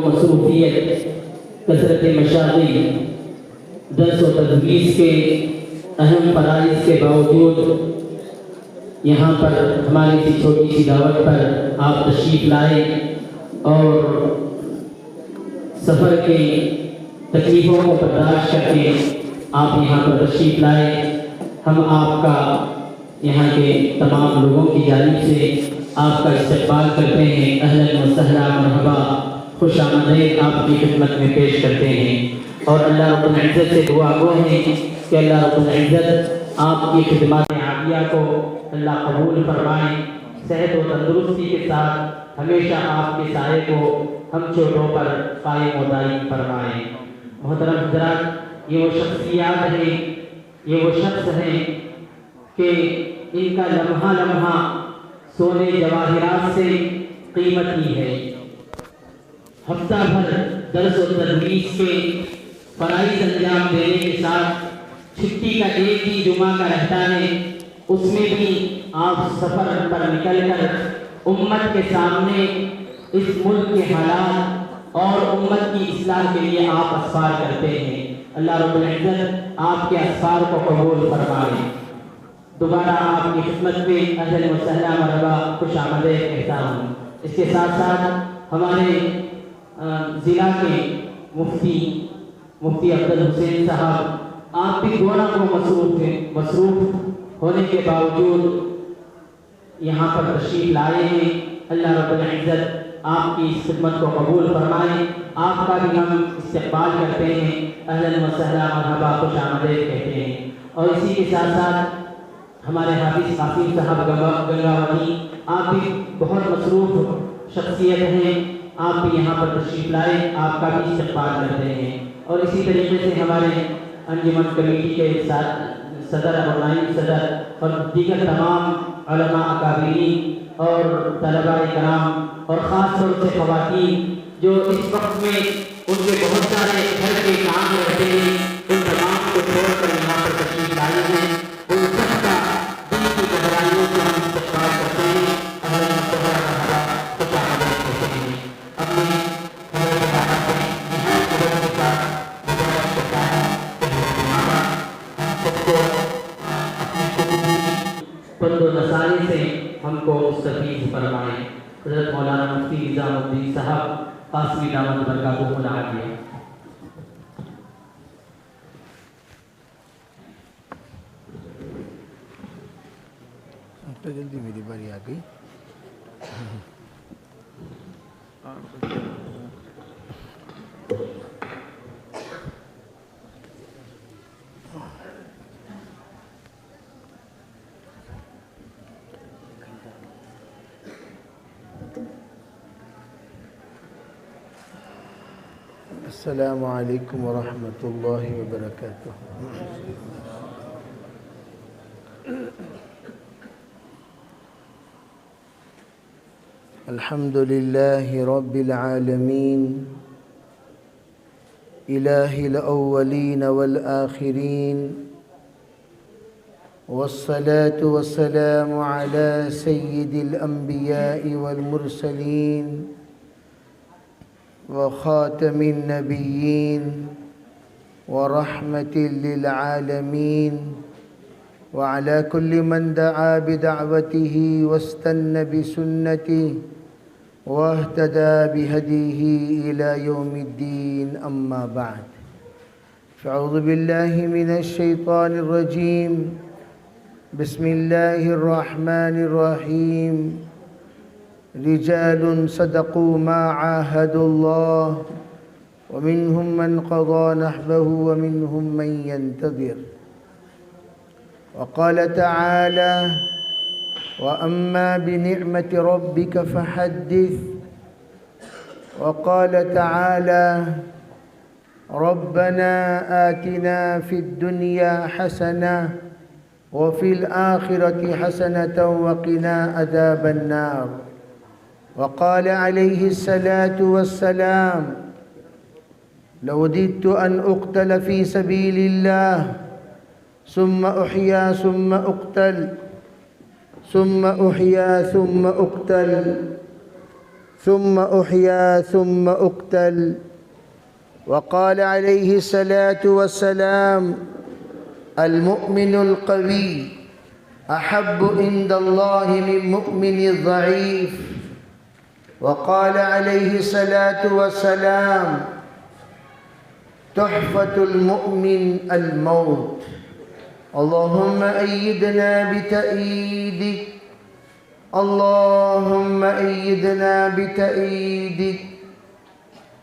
مصروفیت، کثرت مشاغل، درس و تدریس کے اہم فرائض کے باوجود یہاں پر ہماری سی چھوٹی سی دعوت پر آپ تشریف لائے اور سفر کی تکلیفوں کو برداشت کر کے آپ یہاں پر تشریف لائے۔ ہم آپ کا یہاں کے تمام لوگوں کی جانب سے آپ کا استقبال کرتے ہیں، اہلاً و سہلا مرحبا، خوش آمدید آپ کی خدمت میں پیش کرتے ہیں، اور اللہ رب العزت سے دعا گو ہیں کہ اللہ رب العزت آپ کی خدمات عالیہ کو اللہ قبول فرمائیں، صحت و تندرستی کے ساتھ ہمیشہ آپ کے سائے کو ہم چھوٹوں پر قائم و دائم فرمائیں۔ محترم حضرات، یہ وہ شخصیات ہیں، یہ وہ شخص ہیں کہ ان کا لمحہ لمحہ سونے جواہرات سے قیمتی ہے۔ ہفتہ بھر درس و تدریس کے فرائض انجام دینے کے ساتھ چھٹی کا ایک ہی جمعہ کا رہتا ہے، اس میں بھی آپ سفر پر نکل کر امت کے سامنے اس ملک کے حالات اور امت کی اصلاح کے لیے آپ اسفار کرتے ہیں۔ اللہ رب العزت آپ کے اسفار کو قبول فرمائے۔ دوبارہ آپ کی خدمت میں اہلاً و سہلا مرحبا، خوش آمدید کہتا ہوں۔ اس کے ساتھ ساتھ ہمارے ضلع کے مفتی افضل حسین صاحب، آپ بھی دونوں کو مصروف ہونے کے باوجود یہاں پر تشریف لائے ہیں۔ اللہ رب العزت آپ کی اس خدمت کو قبول فرمائے۔ آپ کا بھی ہم استقبال کرتے ہیں، اہلاً و سہلا مرحبا، خوش آمدید کہتے ہیں۔ اور اسی کے ساتھ ساتھ ہمارے حافظ قاسم صاحب گنگاولی، آپ بھی بہت مصروف شخصیت ہیں، آپ بھی یہاں پر تشریف لائے، آپ کا بھی استقبال کرتے ہیں۔ اور اسی طریقے سے ہمارے انجمن کمیٹی کے صدر اور نائب صدر اور دیگر تمام علماء اکابرین اور طلباء کرام اور خاص طور سے خواتین جو اس وقت میں ان کے بہت سارے گھر کے کام رہتے ہیں، ان تمام کو چھوڑ کر یہاں پر تشریف لائے ہیں، ان سب کا دل کی گہرائیوں سے ہم استقبال کرتے ہیں، اہلاً و سہلا مرحبا، خوش آمدید کہتے ہیں۔ اپنے حضرت دادا سے نہایت قدر کے ساتھ گزارش کرتا ہے کہ حضرت ماما ہم سب کو اپنی خودی پند و نصاری سے ہم کو مستفیض فرمائیں۔ حضرت مولانا مفتی نظام الدین صاحب قاسمی دامت برکاتہ العالیہ۔ تو جلدی میری باری آ گئی۔ السلام علیکم ورحمۃ اللہ وبرکاتہ۔ الحمد للہ رب العالمین، الہ الاولین والآخرین، والصلاة والسلام علی سید الانبیاء والمرسلین وخاتم النبیین ورحمة للعالمین، وعلى كل من دعا بدعوته واستنى بسنته واهتدى بهديه إلى يوم الدين، أما بعد، فأعوذ بالله من الشيطان الرجيم، بسم الله الرحمن الرحيم، رجال صدقوا ما عاهدوا الله ومنهم من قضى نحبه ومنهم من ينتظر، وقال تعالى وأما بنعمة ربك فحدث، وقال تعالى ربنا آتنا في الدنيا حسنة وفي الآخرة حسنة وقنا عذاب النار، وقال عليه الصلاة والسلام لوددت أن أقتل في سبيل الله ثم أحيا ثم أقتل ثم أحيا ثم أقتل ثم أحيا ثم أقتل. وقال عليه الصلاة والسلام: المؤمن القوي أحب عند الله من مؤمن الضعيف. وقال عليه الصلاة والسلام: تحفة المؤمن الموت. اللهم أيدنا بتأييدك، اللهم أيدنا بتأييدك،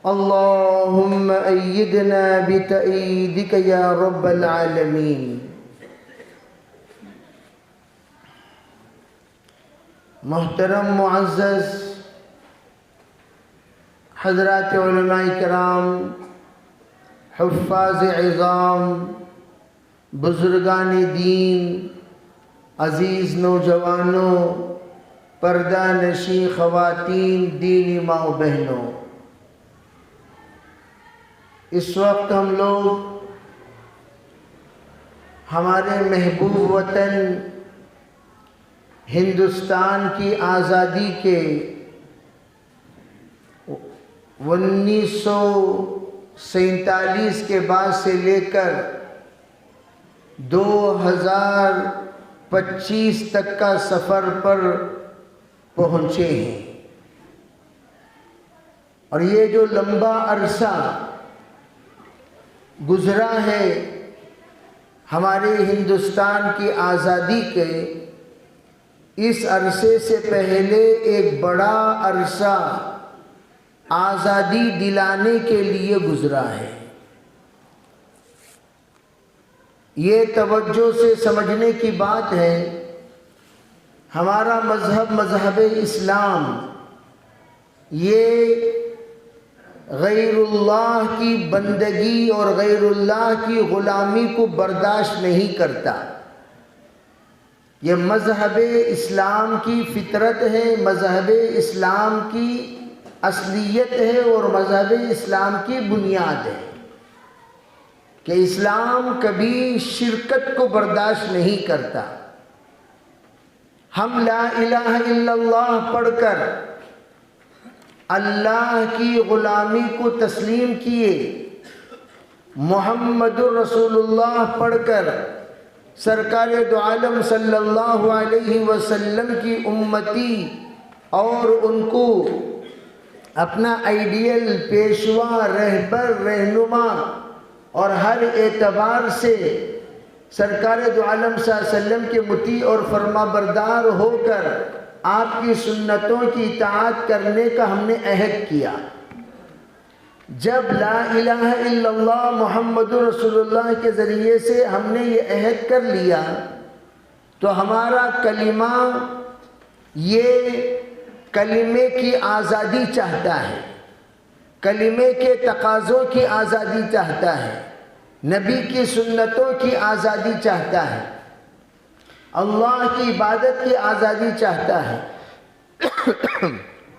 اللهم أيدنا بتأييدك يا رب العالمين. محترم معزز حضرات علماء کرام، حفاظ عظام، بزرگان دین، عزیز نوجوانوں، پردہ نشین خواتین، دینی ماں و بہنوں، اس وقت ہم لوگ ہمارے محبوب وطن ہندوستان کی آزادی کے 1947 کے بعد سے لے کر 2025 تک کا سفر پر پہنچے ہیں، اور یہ جو لمبا عرصہ گزرا ہے ہمارے ہندوستان کی آزادی کے، اس عرصے سے پہلے ایک بڑا عرصہ آزادی دلانے کے لیے گزرا ہے۔ یہ توجہ سے سمجھنے کی بات ہے، ہمارا مذہب اسلام یہ غیر اللہ کی بندگی اور غیر اللہ کی غلامی کو برداشت نہیں کرتا۔ یہ مذہب اسلام کی فطرت ہے، مذہب اسلام کی اصلیت ہے اور مذہب اسلام کی بنیاد ہے کہ اسلام کبھی شرکت کو برداشت نہیں کرتا۔ ہم لا الہ الا اللہ پڑھ کر اللہ کی غلامی کو تسلیم کیے، محمد رسول اللہ پڑھ کر سرکار دو عالم صلی اللہ علیہ وسلم کی امتی اور ان کو اپنا آئیڈیل، پیشوا، رہبر، رہنما اور ہر اعتبار سے سرکار دو عالم صلی اللہ علیہ وسلم کے مطیع اور فرما بردار ہو کر آپ کی سنتوں کی اطاعت کرنے کا ہم نے عہد کیا۔ جب لا الہ الا اللہ محمد رسول اللہ کے ذریعے سے ہم نے یہ عہد کر لیا تو ہمارا کلمہ یہ کلمے کی آزادی چاہتا ہے، کلمے کے تقاضوں کی آزادی چاہتا ہے، نبی کی سنتوں کی آزادی چاہتا ہے، اللہ کی عبادت کی آزادی چاہتا ہے۔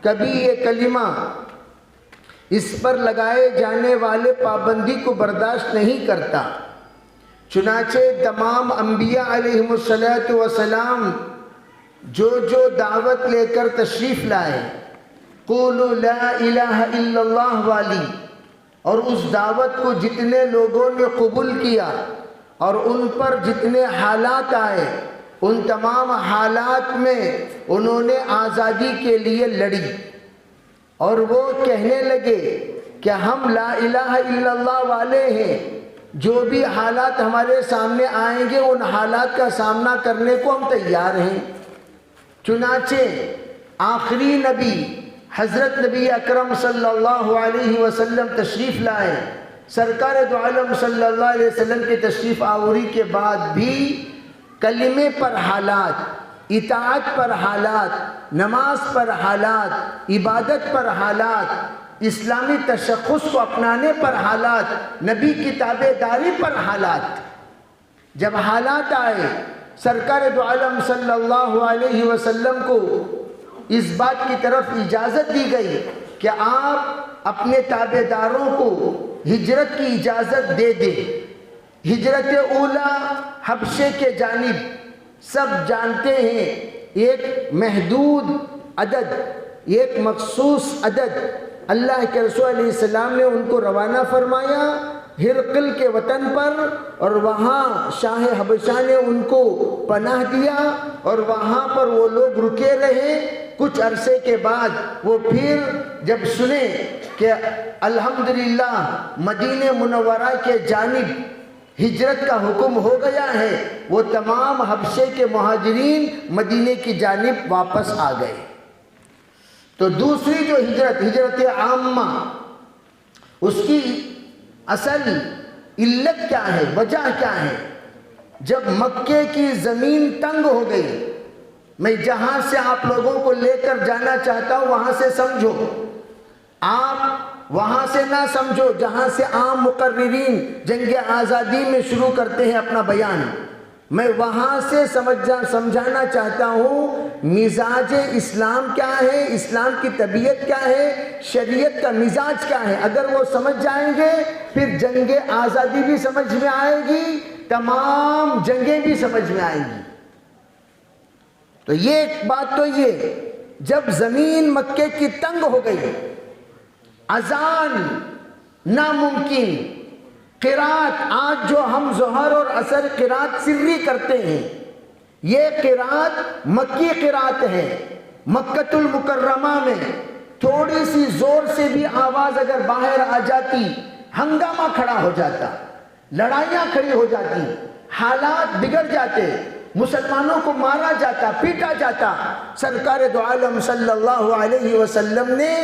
کبھی یہ کلمہ اس پر لگائے جانے والے پابندی کو برداشت نہیں کرتا۔ چنانچہ تمام انبیاء علیہم السلام جو دعوت لے کر تشریف لائے، قولوا لا الہ الا اللہ والی، اور اس دعوت کو جتنے لوگوں نے قبول کیا اور ان پر جتنے حالات آئے، ان تمام حالات میں انہوں نے آزادی کے لیے لڑی، اور وہ کہنے لگے کہ ہم لا الہ الا اللہ والے ہیں، جو بھی حالات ہمارے سامنے آئیں گے ان حالات کا سامنا کرنے کو ہم تیار ہیں۔ چنانچہ آخری نبی حضرت نبی اکرم صلی اللہ علیہ وسلم تشریف لائے، سرکار دو عالم صلی اللہ علیہ وسلم کی تشریف آوری کے بعد بھی کلمے پر حالات، اطاعت پر حالات، نماز پر حالات، عبادت پر حالات، اسلامی تشخص کو اپنانے پر حالات، نبی کی تابعداری پر حالات، جب حالات آئے سرکار دو عالم صلی اللہ علیہ وسلم کو اس بات کی طرف اجازت دی گئی کہ آپ اپنے تابعداروں کو ہجرت کی اجازت دے دیں۔ ہجرت اولا حبشے کے جانب سب جانتے ہیں، ایک محدود عدد ایک مخصوص عدد اللہ کے رسول علیہ السلام نے ان کو روانہ فرمایا ہرقل کے وطن پر، اور وہاں شاہ حبشہ نے ان کو پناہ دیا اور وہاں پر وہ لوگ رکے رہے۔ کچھ عرصے کے بعد وہ پھر جب سنے کہ الحمدللہ مدینہ منورہ کے جانب ہجرت کا حکم ہو گیا ہے، وہ تمام حبشے کے مہاجرین مدینہ کی جانب واپس آ گئے۔ تو دوسری جو ہجرت عامہ، اس کی اصل علت کیا ہے، وجہ کیا ہے؟ جب مکے کی زمین تنگ ہو گئی، میں جہاں سے آپ لوگوں کو لے کر جانا چاہتا ہوں وہاں سے سمجھو، آپ وہاں سے نہ سمجھو جہاں سے عام مقررین جنگ آزادی میں شروع کرتے ہیں اپنا بیان، میں وہاں سے سمجھانا چاہتا ہوں مزاج اسلام کیا ہے، اسلام کی طبیعت کیا ہے، شریعت کا مزاج کیا ہے۔ اگر وہ سمجھ جائیں گے پھر جنگ آزادی بھی سمجھ میں آئے گی، تمام جنگیں بھی سمجھ میں آئیں گی۔ تو یہ ایک بات تو یہ، جب زمین مکے کی تنگ ہو گئی، اذان ناممکن، قرات آج جو ہم ظہر اور عصر قرات سری کرتے ہیں، یہ قرات مکی قرات ہے۔ مکۃ المکرمہ میں تھوڑی سی زور سے بھی آواز اگر باہر آ جاتی، ہنگامہ کھڑا ہو جاتا، لڑائیاں کھڑی ہو جاتی، حالات بگڑ جاتے، مسلمانوں کو مارا جاتا، پیٹا جاتا۔ سرکار دو عالم صلی اللہ علیہ وسلم نے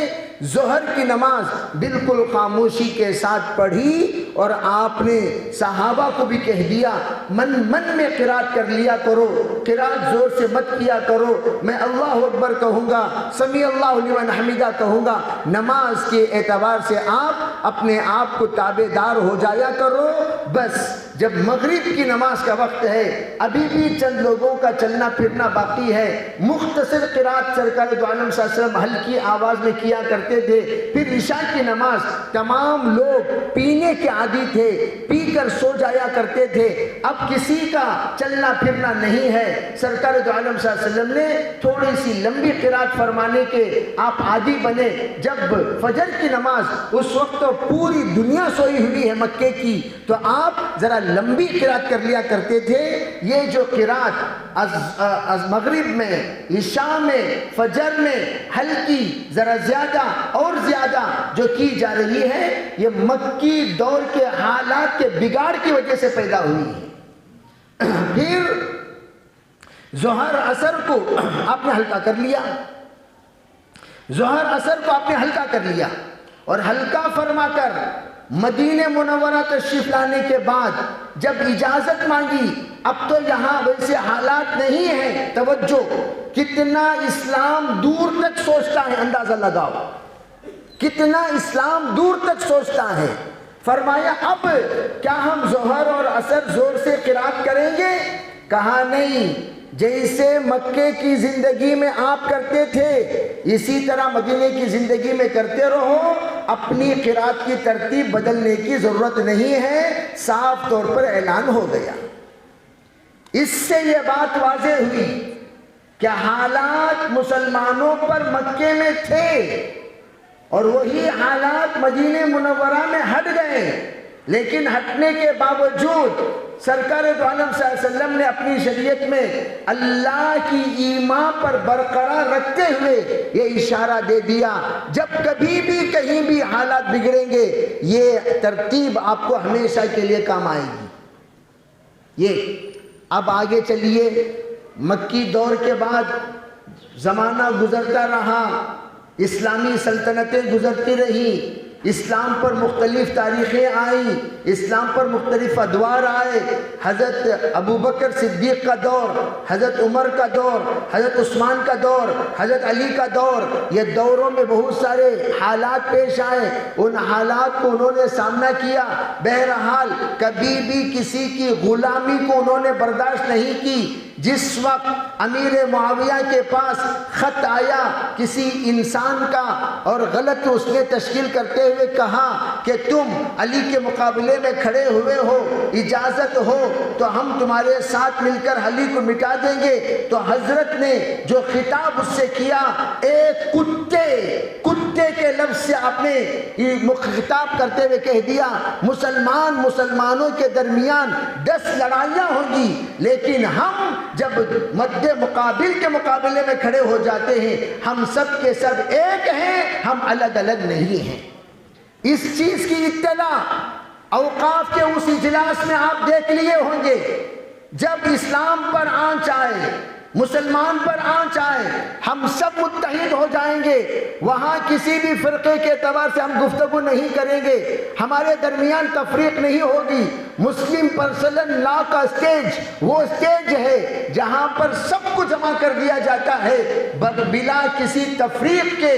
ظہر کی نماز بالکل خاموشی کے ساتھ پڑھی، اور آپ نے صحابہ کو بھی کہہ دیا من میں قرات کر لیا کرو، قرات زور سے مت کیا کرو، میں اللہ اکبر کہوں گا، سمیع اللہ لمن حمیدہ کہوں گا، نماز کے اعتبار سے آپ اپنے آپ کو تابع دار ہو جایا کرو۔ بس جب مغرب کی نماز کا وقت ہے، ابھی بھی چند لوگوں کا چلنا پھرنا باقی ہے، مختصر قرات سرکار دو عالم صلی اللہ علیہ وسلم ہلکی آواز میں کیا کرتے تھے۔ پھر عشاء کی نماز تمام لوگ پینے کے عادی تھے، پی کر سو جایا کرتے تھے، اب کسی کا چلنا پھرنا نہیں ہے۔ سرکار دو عالم صلی اللہ علیہ وسلم نے تھوڑی سی لمبی قرات فرمانے کے آپ عادی بنے۔ جب فجر کی نماز اس وقت تو پوری دنیا سوئی ہوئی ہے مکے کی، تو آپ ذرا لمبی قرات کر لیا کرتے تھے۔ یہ جو قرات از مغرب میں، عشاء میں، فجر میں ہلکی ذرا زیادہ اور زیادہ جو کی جا رہی ہے، یہ مکی دور کے حالات کے بگاڑ کی وجہ سے پیدا ہوئی ہے۔ پھر ظہر عصر کو آپ نے ہلکا کر لیا، ظہر عصر کو آپ نے ہلکا کر لیا، اور ہلکا فرما کر مدینہ منورہ تشریف لانے کے بعد جب اجازت مانگی، اب تو یہاں ویسے حالات نہیں ہیں، توجہ کتنا اسلام دور تک سوچتا ہے، اندازہ لگاؤ کتنا اسلام دور تک سوچتا ہے۔ فرمایا اب کیا ہم ظہر اور عصر زور سے قرات کریں گے؟ کہا نہیں، جیسے مکے کی زندگی میں آپ کرتے تھے اسی طرح مدینے کی زندگی میں کرتے رہو، اپنی قرات کی ترتیب بدلنے کی ضرورت نہیں ہے۔ صاف طور پر اعلان ہو گیا۔ اس سے یہ بات واضح ہوئی کہ حالات مسلمانوں پر مکے میں تھے اور وہی حالات مدینہ منورہ میں ہٹ گئے، لیکن ہٹنے کے باوجود سرکار دو عالم صلی اللہ علیہ وسلم نے اپنی شریعت میں اللہ کی ایمان پر برقرار رکھتے ہوئے یہ اشارہ دے دیا، جب کبھی بھی کہیں بھی حالات بگڑیں گے یہ ترتیب آپ کو ہمیشہ کے لیے کام آئے گی۔ یہ اب آگے چلیے، مکی دور کے بعد زمانہ گزرتا رہا، اسلامی سلطنتیں گزرتی رہیں، اسلام پر مختلف تاریخیں آئیں، اسلام پر مختلف ادوار آئے۔ حضرت ابوبکر صدیق کا دور، حضرت عمر کا دور، حضرت عثمان کا دور، حضرت علی کا دور، یہ دوروں میں بہت سارے حالات پیش آئے، ان حالات کو انہوں نے سامنا کیا۔ بہرحال کبھی بھی کسی کی غلامی کو انہوں نے برداشت نہیں کی، جس وقت امیر معاویہ کے پاس خط آیا کسی انسان کا اور غلط اس نے تشکیل کرتے ہوئے کہا کہ تم علی کے مقابلے میں کھڑے ہوئے ہو، اجازت ہو تو ہم تمہارے ساتھ مل کر علی کو مٹا دیں گے، تو حضرت نے جو خطاب اس سے کیا، ایک کتے کے لفظ سے آپ نے خطاب کرتے ہوئے کہہ دیا، مسلمانوں کے درمیان 10 لڑائیاں ہوں گی، لیکن ہم جب مد مقابل کے مقابلے میں کھڑے ہو جاتے ہیں ہم سب کے سب ایک ہیں، ہم الگ الگ نہیں ہیں۔ اس چیز کی اطلاع اوقاف کے اس اجلاس میں آپ دیکھ لیے ہوں گے، جب اسلام پر آنچ آئے، مسلمان پر آنچ آئے، ہم سب متحد ہو جائیں گے، وہاں کسی بھی فرقے کے اعتبار سے ہم گفتگو نہیں کریں گے، ہمارے درمیان تفریق نہیں ہوگی۔ مسلم پرسنل لا کا سٹیج وہ سٹیج ہے جہاں پر سب کو جمع کر دیا جاتا ہے بلا کسی تفریق کے۔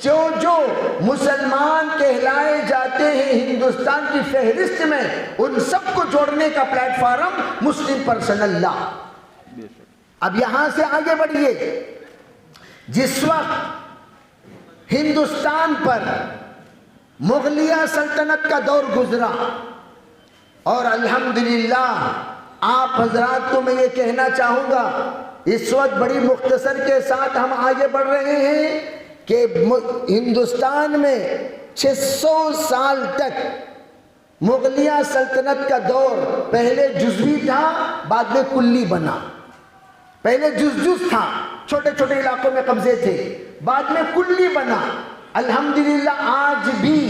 جو مسلمان کہلائے جاتے ہیں ہندوستان کی فہرست میں، ان سب کو جوڑنے کا پلیٹ فارم مسلم پرسنل لا۔ اب یہاں سے آگے بڑھیے، جس وقت ہندوستان پر مغلیہ سلطنت کا دور گزرا، اور الحمدللہ آپ حضرات کو میں یہ کہنا چاہوں گا، اس وقت بڑی مختصر کے ساتھ ہم آگے بڑھ رہے ہیں کہ ہندوستان میں 600 سال تک مغلیہ سلطنت کا دور پہلے جزوی تھا، بعد میں کلی بنا۔ پہلے جز تھا، چھوٹے چھوٹے علاقوں میں قبضے تھے، بعد میں کلی بنا۔ الحمدللہ آج بھی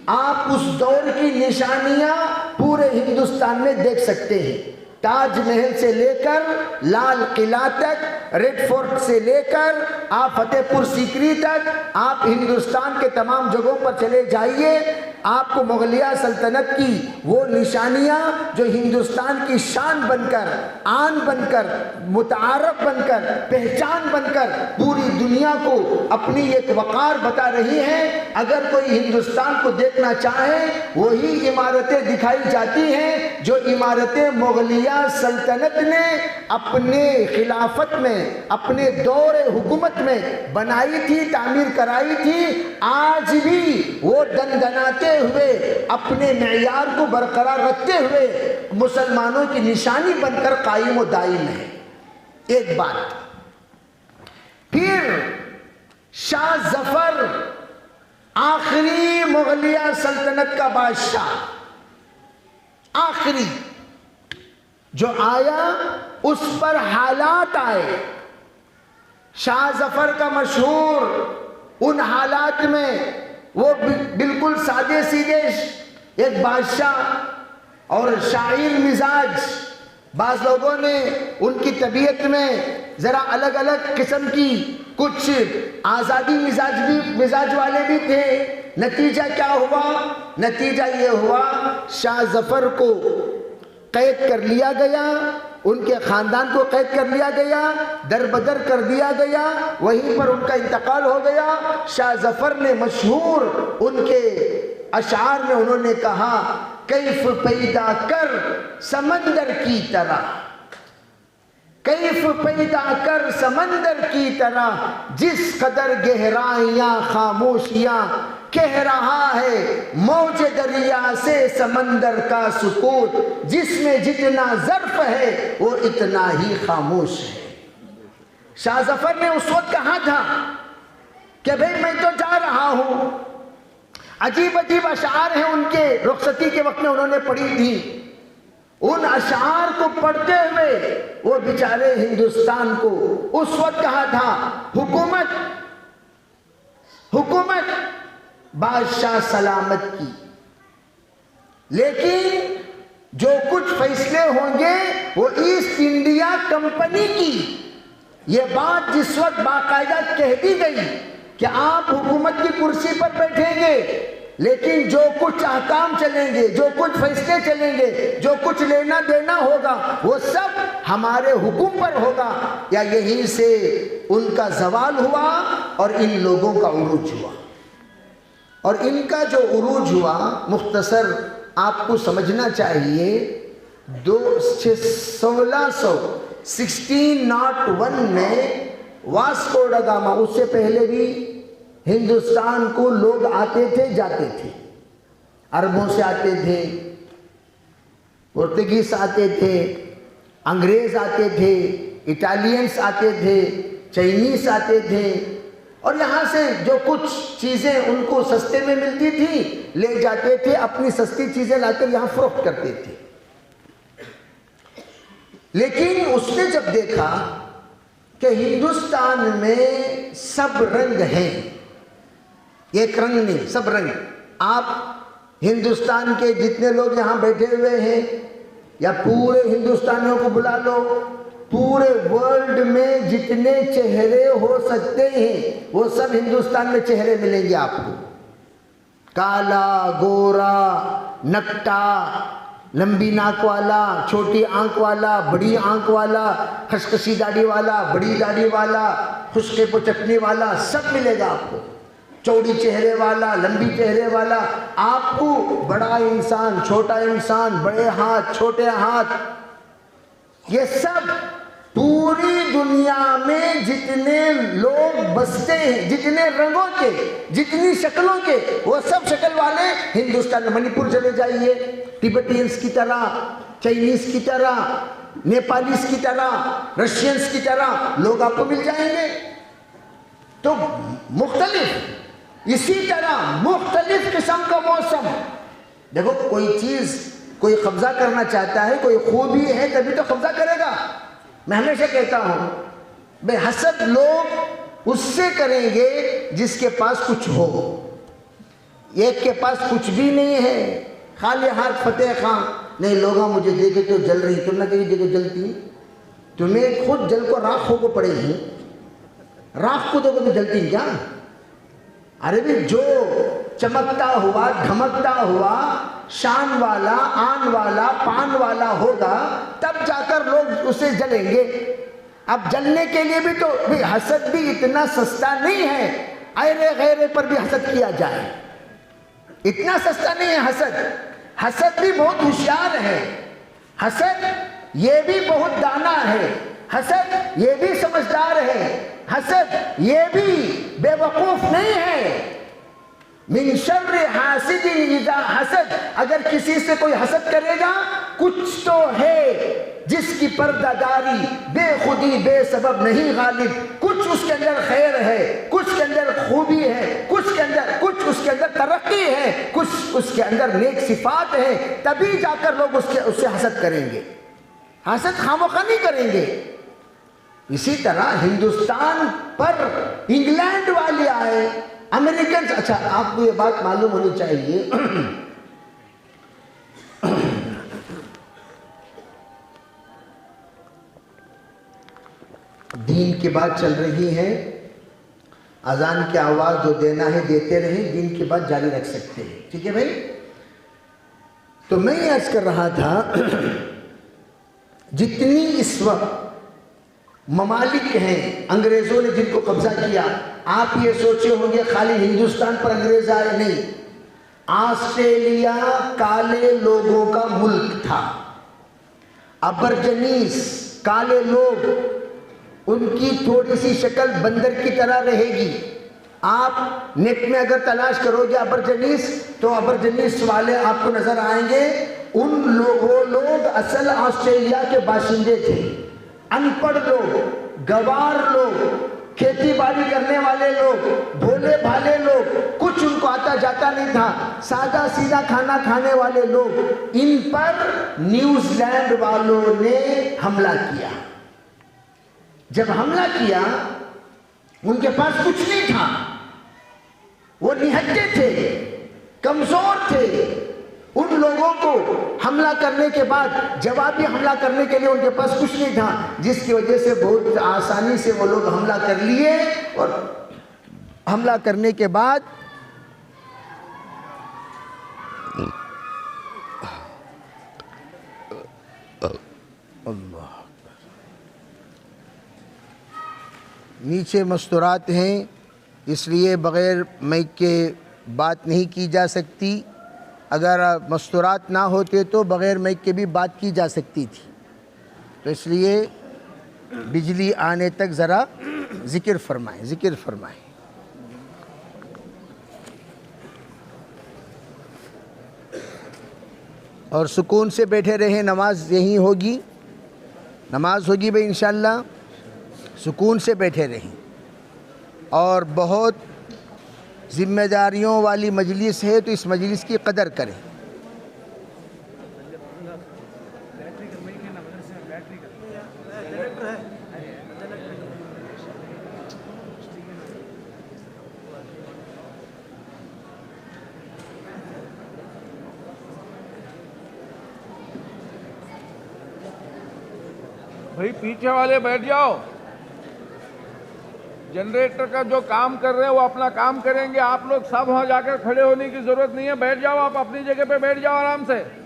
آپ اس دور کی نشانیاں پورے ہندوستان میں دیکھ سکتے ہیں، تاج محل سے لے کر لال قلعہ تک، ریڈ فورٹ سے لے کر آپ فتح پور سیکری تک، آپ ہندوستان کے تمام جگہوں پر چلے جائیے، آپ کو مغلیہ سلطنت کی وہ نشانیاں جو ہندوستان کی شان بن کر، آن بن کر، متعارف بن کر، پہچان بن کر پوری دنیا کو اپنی ایک وقار بتا رہی ہیں۔ اگر کوئی ہندوستان کو دیکھنا چاہے وہی عمارتیں دکھائی جاتی ہیں جو عمارتیں مغلیہ سلطنت نے اپنے خلافت میں، اپنے دور حکومت میں بنائی تھی، تعمیر کرائی تھی۔ آج بھی وہ دندناتے ہوئے، اپنے معیار کو برقرار رکھتے ہوئے مسلمانوں کی نشانی بن کر قائم و دائم ہے۔ ایک بات پھر، شاہ ظفر آخری مغلیہ سلطنت کا بادشاہ، آخری جو آیا، اس پر حالات آئے۔ شاہ ظفر کا مشہور ان حالات میں وہ بالکل سادے سیدھے ایک بادشاہ اور شاعر مزاج، بعض لوگوں نے ان کی طبیعت میں ذرا الگ الگ قسم کی کچھ آزادی مزاج والے بھی تھے۔ نتیجہ کیا ہوا؟ نتیجہ یہ ہوا شاہ ظفر کو قید کر لیا گیا، ان کے خاندان کو قید کر لیا گیا، در بدر کر دیا گیا، وہیں پر ان کا انتقال ہو گیا۔ شاہ ظفر نے مشہور ان کے اشعار میں انہوں نے کہا، کیف پیدا کر سمندر کی طرح، کیف پیدا کر سمندر کی طرح، جس قدر گہرائیاں خاموشیاں، کہہ رہا ہے موج دریا سے سمندر کا سکوت، جس میں جتنا ظرف ہے وہ اتنا ہی خاموش ہے۔ شاہ ظفر نے اس وقت کہا تھا کہ بھئی میں تو جا رہا ہوں، عجیب عجیب اشعار ہیں ان کے، رخصتی کے وقت میں انہوں نے پڑھی تھی۔ ان اشعار کو پڑھتے ہوئے وہ بیچارے ہندوستان کو اس وقت کہا تھا حکومت بادشاہ سلامت کی، لیکن جو کچھ فیصلے ہوں گے وہ ایسٹ انڈیا کمپنی کی۔ یہ بات جس وقت باقاعدہ کہہ دی گئی کہ آپ حکومت کی کرسی پر بیٹھیں گے، لیکن جو کچھ احکام چلیں گے، جو کچھ فیصلے چلیں گے، جو کچھ لینا دینا ہوگا، وہ سب ہمارے حکم پر ہوگا، یا یہیں سے ان کا زوال ہوا اور ان لوگوں کا عروج ہوا۔ اور ان کا جو عروج ہوا، مختصر آپ کو سمجھنا چاہیے، 1600 1601 میں واسکو ڈا گاما، اس سے پہلے بھی ہندوستان کو لوگ آتے تھے جاتے تھے، عربوں سے آتے تھے، پرتگیز آتے تھے، انگریز آتے تھے، اٹالینس آتے تھے، چائنیز آتے تھے، اور یہاں سے جو کچھ چیزیں ان کو سستے میں ملتی تھی لے جاتے تھے، اپنی سستی چیزیں لا کر یہاں فروخت کرتے تھے۔ لیکن اس نے جب دیکھا کہ ہندوستان میں سب رنگ ہیں، ایک رنگ نہیں، سب رنگ، آپ ہندوستان کے جتنے لوگ یہاں بیٹھے ہوئے ہیں یا پورے ہندوستانیوں کو بلا لو، پورے ورلڈ میں جتنے چہرے ہو سکتے ہیں وہ سب ہندوستان میں چہرے ملیں گے آپ کو، کالا، گورا، نکٹا، لمبی ناک والا، چھوٹی آنکھ والا، بڑی آنکھ والا، خشخشی داڑھی والا، بڑی داڑھی والا، خشکے پو چٹنی والا، سب ملے گا آپ کو، چوڑی چہرے والا، لمبی چہرے والا، آپ کو بڑا انسان، چھوٹا انسان، بڑے ہاتھ، چھوٹے ہاتھ، یہ سب پوری دنیا میں جتنے لوگ بستے ہیں، جتنے رنگوں کے، جتنی شکلوں کے، وہ سب شکل والے ہندوستان میں، منی پور چلے جائیے، ٹیبٹینز کی طرح، چائنیز کی طرح، نیپالیز کی طرح، رشینز کی طرح لوگ آپ کو مل جائیں گے۔ تو مختلف، اسی طرح مختلف قسم کا موسم، دیکھو کوئی چیز کوئی قبضہ کرنا چاہتا ہے، کوئی خوبی ہے تبھی تو قبضہ کرے گا۔ میں ہمیشہ کہتا ہوں بے حسد لوگ اس سے کریں گے جس کے پاس کچھ ہو، ایک کے پاس کچھ بھی نہیں ہے، خالی ہاتھ فتح خان، نہیں لوگاں مجھے دیکھے تو جل رہی، تم نہ کہیں دیکھو جلتی، تمہیں خود جل کو راکھ ہو کو پڑے گی، راکھ کو دیکھو تو جلتی کیا؟ ارے بھی جو چمکتا ہوا، دھمکتا ہوا، شان والا، آن والا، پان والا ہوگا تب جا کر لوگ اسے جلیں گے۔ اب جلنے کے لیے بھی تو حسد بھی اتنا سستا نہیں ہے، ایرے غیرے پر بھی حسد کیا جائے، اتنا سستا نہیں ہے حسد۔ حسد بھی بہت ہوشیار ہے، حسد یہ بھی بہت دانا ہے، حسد یہ بھی سمجھدار ہے، حسد یہ بھی بے وقوف نہیں ہے۔ من شر حاسد اذا حسد، اگر کسی سے کوئی حسد کرے گا کچھ تو ہے جس کی پردہ داری بے خودی بے سبب نہیں غالب، کچھ اس کے اندر خیر ہے، کچھ کے اندر خوبی ہے، کچھ اس کے اندر ترقی ہے، کچھ اس کے اندر نیک صفات ہے، تبھی جا کر لوگ اس سے حسد کریں گے، حسد خامخواہ نہیں کریں گے۔ اسی طرح ہندوستان پر انگلینڈ والے آئے، امریکنز، اچھا آپ کو یہ بات معلوم ہونی چاہیے، دین کی بات چل رہی ہے، اذان کی آواز جو دینا ہے دیتے رہیں، دین کی بات جاری رکھ سکتے ہیں، ٹھیک ہے بھائی؟ تو میں یہ عرض کر رہا تھا، جتنی اس وقت ممالک ہیں انگریزوں نے جن کو قبضہ کیا، آپ یہ سوچے ہوں گے خالی ہندوستان پر انگریز آئے، نہیں، آسٹریلیا کالے لوگوں کا ملک تھا، ابرجنیز کالے لوگ، ان کی تھوڑی سی شکل بندر کی طرح رہے گی، آپ نیٹ میں اگر تلاش کرو گے ابرجنیز تو ابرجنیز والے آپ کو نظر آئیں گے، وہ لوگ اصل آسٹریلیا کے باشندے تھے، ان پڑھ لوگ، گوار لوگ، کھیتی باڑی کرنے والے لوگ، بھولے بھالے لوگ، کچھ ان کو آتا جاتا نہیں تھا، سادہ سیدھا کھانا کھانے والے لوگ، ان پر نیوزی لینڈ والوں نے حملہ کیا۔ جب حملہ کیا ان کے پاس کچھ نہیں تھا، وہ نہتے تھے، کمزور تھے، ان لوگوں کو حملہ کرنے کے بعد جوابی حملہ کرنے کے لیے ان کے پاس کچھ نہیں تھا، جس کی وجہ سے بہت آسانی سے وہ لوگ حملہ کر لیے، اور حملہ کرنے کے بعد اللہ نیچے مستورات ہیں، اس لیے بغیر مائک کے بات نہیں کی جا سکتی، اگر مستورات نہ ہوتے تو بغیر مائک کے بھی بات کی جا سکتی تھی، تو اس لیے بجلی آنے تک ذرا ذکر فرمائیں، ذکر فرمائیں۔ اور سکون سے بیٹھے رہیں، نماز یہیں ہوگی، نماز ہوگی بھائی انشاءاللہ، سکون سے بیٹھے رہیں۔ اور بہت ذمہ داریوں والی مجلس ہے تو اس مجلس کی قدر کریں۔ بھائی پیچھے والے بیٹھ جاؤ، جنریٹر کا جو کام کر رہے ہیں وہ اپنا کام کریں گے، آپ لوگ سب وہاں جا کر کھڑے ہونے کی ضرورت نہیں ہے، بیٹھ جاؤ، آپ اپنی جگہ پہ بیٹھ جاؤ آرام سے۔